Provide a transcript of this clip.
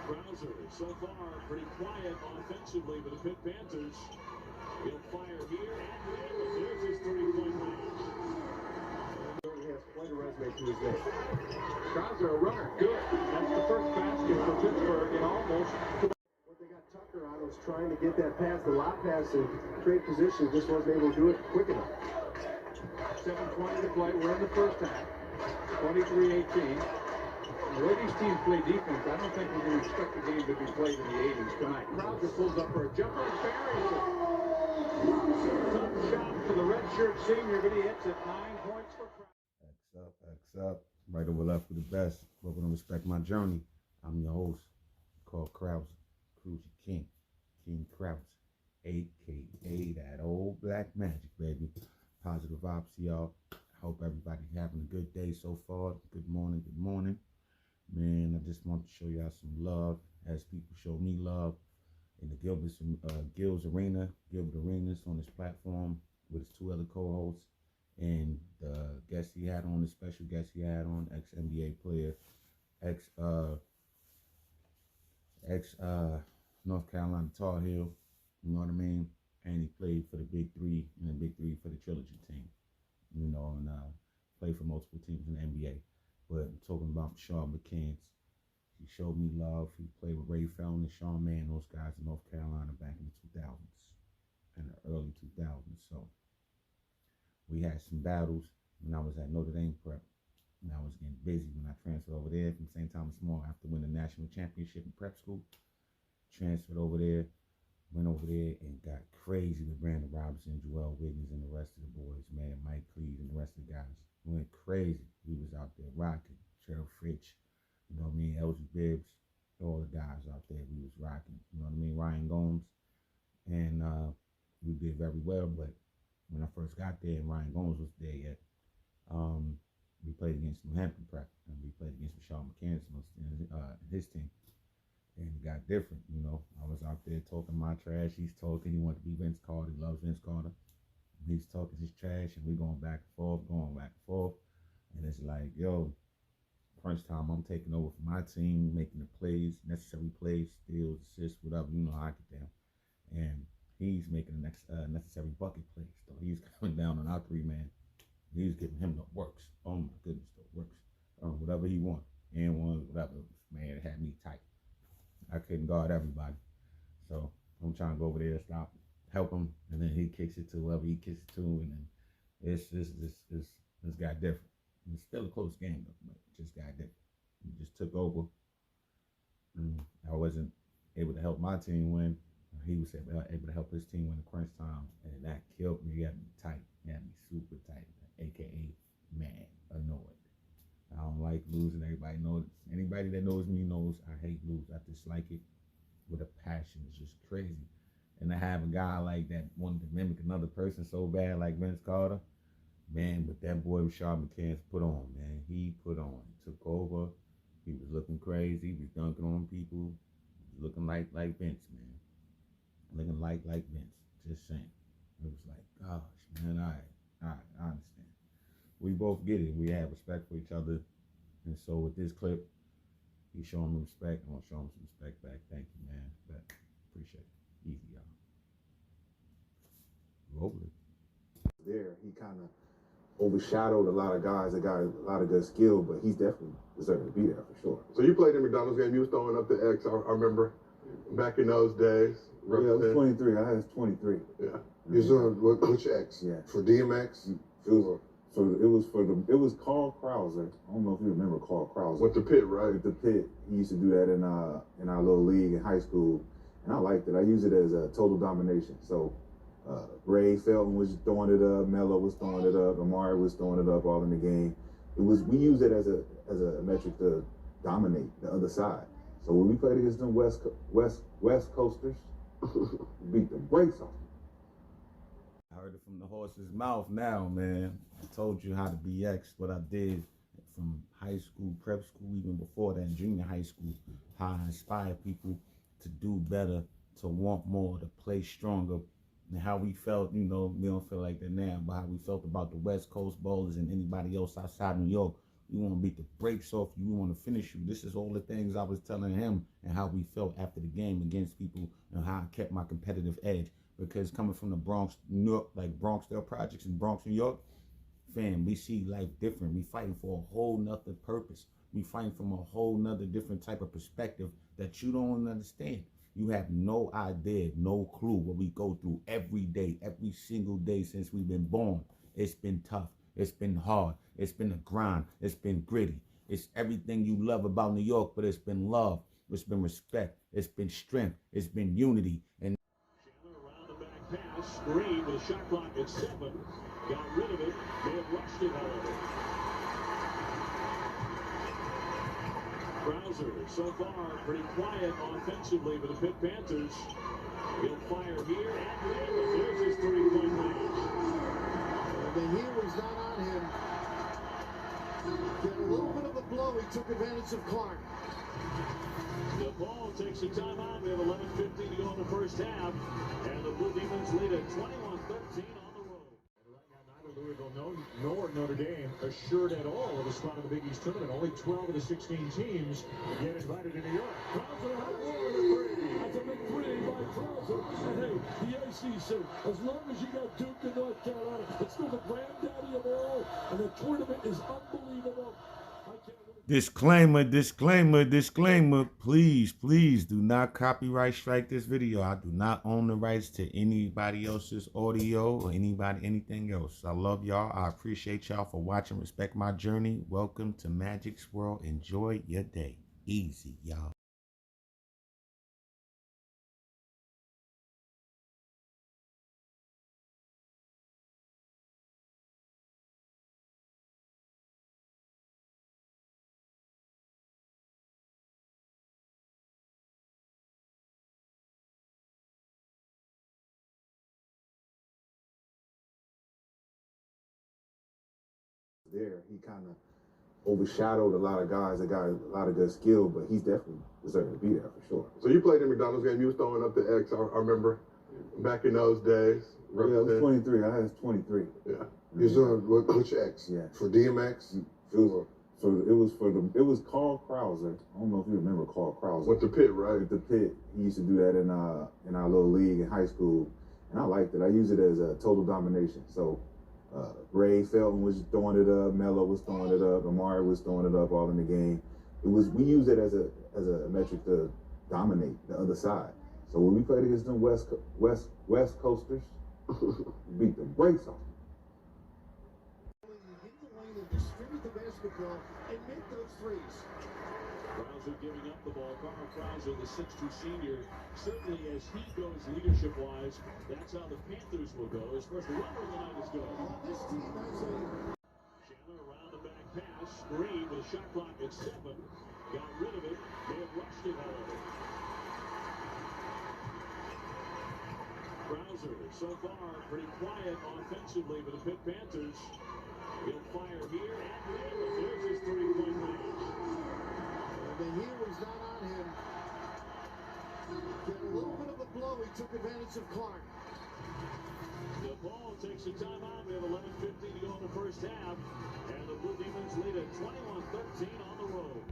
Krauser, so far, pretty quiet offensively for the Pitt Panthers. He'll fire here and there's his three-point range. He has quite a resume to his name. Krauser, a runner, good. That's the first basket for Pittsburgh in almost. What they got Tucker on was trying to get that pass, the lob pass, and trade position. Just wasn't able to do it quick enough. 7:20 to play. We're in the first half. 23-18. The way these teams play defense, I don't think we can expect the game to be played in the 80s tonight. Krauser pulls up for a jumper and buries it. Tough shot for the redshirt senior, but he hits it. 9 points for Krauser. X up. Right over left with the best. Welcome to Respect My Journey. I'm your host, called Krauser, Cruisy King, King Krauser, a.k.a. that old black magic, baby. Positive vibes to y'all. Hope everybody having a good day so far. Good morning, good morning. Man, I just want to show y'all some love as people show me love in the Gilbert Arenas on this platform with his two other co-hosts and the guest he had on, the special guest he had on, ex-NBA player, ex North Carolina Tar Heel, you know what I mean? And he played for the Big Three and the Big Three for the Trilogy team, you know, and played for multiple teams in the NBA. But I'm talking about Rashad McCants. He showed me love. He played with Ray Felton and Sean Mann, those guys in North Carolina back in the 2000s, in the early 2000s. So we had some battles when I was at Notre Dame Prep. And I was getting busy when I transferred over there from St. Thomas More after winning the national championship in prep school. Transferred over there, went over there and got crazy with Brandon Robinson, Joel Wiggins, and the rest of the boys, man, Mike Cleese and the rest of the guys. Went crazy. We was out there rocking. Cheryl Fritch, you know what I mean, Elsie Bibbs, all the guys out there, we was rocking. You know what I mean, Ryan Gomes. And we did very well, but when I first got there and Ryan Gomes was there yet, we played against New Hampton Prep, and we played against Rashad McCants and his team. And it got different, you know. I was out there talking my trash. He's talking. He wanted to be Vince Carter. He loves Vince Carter. He's talking his trash, and we're going back and forth. And it's like, yo, crunch time, I'm taking over for my team, making the plays, necessary plays, steals, assists, whatever. You know how I get down. And he's making the necessary bucket plays. So he's coming down on our three-man. He's giving him the works. Oh, my goodness, the works. Whatever he wants. And one, whatever. Man, it had me tight. I couldn't guard everybody. So I'm trying to go over there, stop, help him, and then he kicks it to whoever he kicks it to, and then it's got different. It's still a close game though, but it just got different. He just took over. I wasn't able to help my team win. He was able to help his team win the crunch time, and that killed me. He had me tight. He had me super tight, aka mad, annoyed. I don't like losing. Everybody knows. Anybody that knows me knows I hate lose. I dislike it with a passion. It's just crazy. And to have a guy like that wanted to mimic another person so bad like Vince Carter, man, but that boy Rashad McCants put on, man. He put on. He took over. He was looking crazy. He was dunking on people. He was looking like Vince, man. Looking like Vince. Just saying. It was like, gosh, man, I understand. We both get it. We have respect for each other. And so with this clip, he's showing me respect. I'm going to show him some respect back. Thank you, man. But appreciate it. Easy, y'all. Roll it. There, he kind of overshadowed a lot of guys that got a lot of good skill, but he's definitely deserving to be there for sure. So you played in McDonald's game. You was throwing up the X. I remember back in those days. Yeah, I was 23. I was 23. Yeah. You was doing which X? Yeah. For DMX? It was Carl Krauser. I don't know if you remember Carl Krauser. With the Pit, right? With the Pit. He used to do that in our little league in high school, and I liked it. I used it as a total domination. So Ray Felton was throwing it up, Melo was throwing it up, Amari was throwing it up all in the game. We used it as a metric to dominate the other side. So when we played against them West Coasters, we beat the brakes off them. I heard it from the horse's mouth now, man. I told you how to be X, what I did from high school, prep school, even before that, junior high school, how I inspire people to do better, to want more, to play stronger, and how we felt, you know, we don't feel like that now, but how we felt about the West Coast bowlers and anybody else outside New York We want to beat the brakes off you. We want to finish you. This is all the things I was telling him and how we felt after the game against people and how I kept my competitive edge. Because coming from the Bronx, New York, like Bronxdale Projects in Bronx, New York, fam, we see life different. We fighting for a whole nother purpose. We fighting from a whole nother different type of perspective that you don't understand. You have no idea, no clue what we go through every day, every single day since we've been born. It's been tough. It's been hard. It's been a grind. It's been gritty. It's everything you love about New York, but it's been love. It's been respect. It's been strength. It's been unity. And Chandler around the back pass. Green with a shot clock at 7. Got rid of it. They have rushed it, however. Krauser, so far, pretty quiet offensively for the Pitt Panthers. He'll fire here and nails. There's his three-point range. The heel was not on him. Get a little bit of a blow. He took advantage of Clark. The ball takes a timeout. We have 11:15 to go in the first half. And the Blue Demons lead at 21-13 on the road. Right now, neither Louisville nor Notre Dame assured at all of a spot in the Big East tournament. Only 12 of the 16 teams get invited to New York. Krauser has one with a three. That's a big three by Krauser. And hey, the ACC, as long as you got Duke and North Carolina, it's still the granddaddy of all, and the tournament is unbelievable. disclaimer, disclaimer, disclaimer. Please, please do not copyright strike this video. I do not own the rights to anybody else's audio or anything else. I love y'all. I appreciate y'all for watching. Respect my journey. Welcome to Magic's World. Enjoy your day. Easy, y'all. There, he kind of overshadowed a lot of guys that got a lot of good skill, but he's definitely deserved to be there for sure. So you played in McDonald's game. You was throwing up the X. I remember back in those days. Yeah, I was 23. I was 23. Yeah. You was on which X? Yeah. For DMX? It was Carl Krauser. I don't know if you remember Carl Krauser. With the Pit, right? With the Pit. He used to do that in our little league in high school, and I liked it. I used it as a total domination. So Ray Felton was throwing it up, Mello was throwing it up, Amari was throwing it up, all in the game. We used it as a metric to dominate the other side. So when we played against them West Coasters, we beat the brakes off. Get in the lane and distribute the basketball and make those threes. Krauser giving up the ball. Carl Krauser, the 6'2 senior, certainly as he goes leadership-wise, that's how the Panthers will go. His first run of the night is good. This team has a... Chandler around the back pass. Green with a shot clock at 7. Got rid of it. They have rushed it, however. Krauser, so far, pretty quiet offensively for the Pitt Panthers. He'll fire here and nails. There's his three-point range. The heel was not on him. Get a little bit of a blow. He took advantage of Clark. The ball takes a timeout. We have 11:15 to go in the first half. And the Blue Demons lead at 21-13 on the road.